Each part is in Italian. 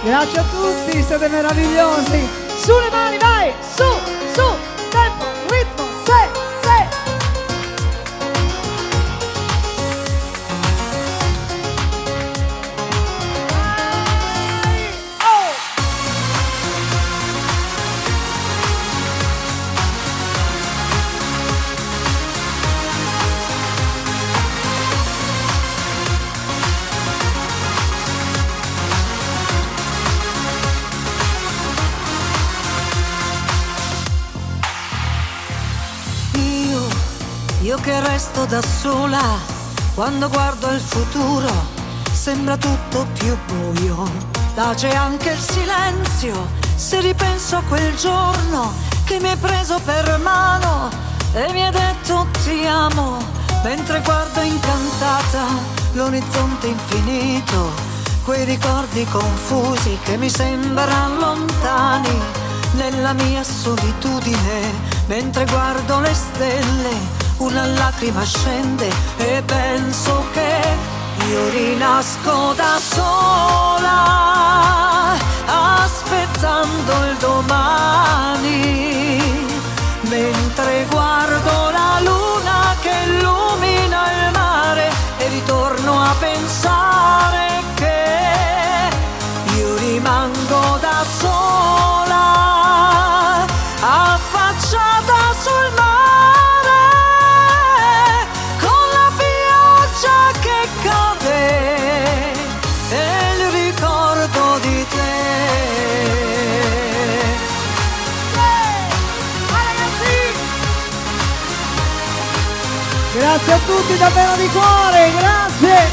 Grazie a tutti, siete meravigliosi. Su le mani, vai, su, su, tempo, ritmo, sei, sei. Io che resto da sola, quando guardo il futuro, sembra tutto più buio. Tace anche il silenzio, se ripenso a quel giorno che mi hai preso per mano e mi hai detto ti amo, mentre guardo incantata l'orizzonte infinito, quei ricordi confusi che mi sembrano lontani nella mia solitudine, mentre guardo le stelle. Una lacrima scende e penso che io rinasco da sola, aspettando il domani, mentre guardo la luna che illumina il mare e ritorno a pensare che io rimango da sola, affacciata sul mare. Grazie a tutti davvero di cuore, grazie!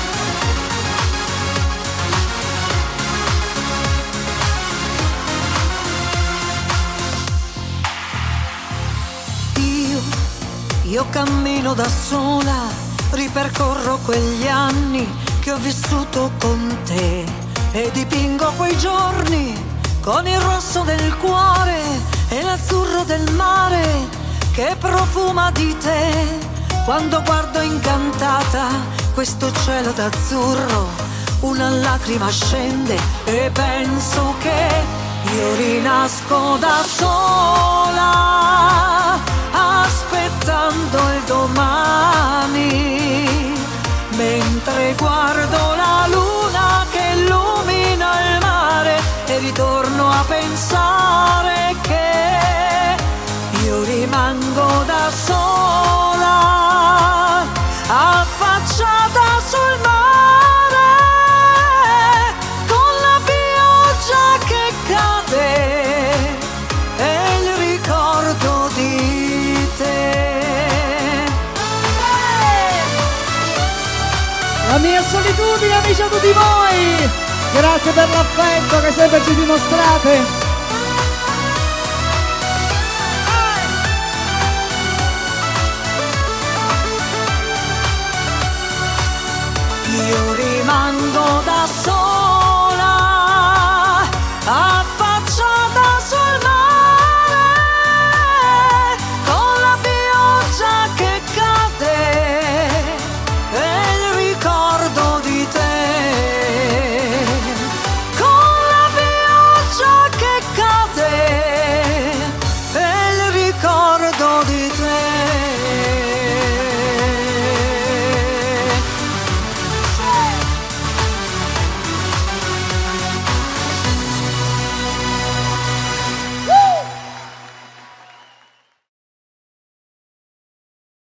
Io cammino da sola, ripercorro quegli anni che ho vissuto con te e dipingo quei giorni con il rosso del cuore e l'azzurro del mare che profuma di te. Quando guardo incantata questo cielo d'azzurro, una lacrima scende e penso che io rinasco da sola, aspettando il domani, mentre guardo la luna che illumina il mare e ritorno a pensare che io rimango da sola, affacciata sul mare, con la pioggia che cade e il ricordo di te. La mia solitudine, amici, a tutti voi! Grazie per l'affetto che sempre ci dimostrate! Io rimango da sola.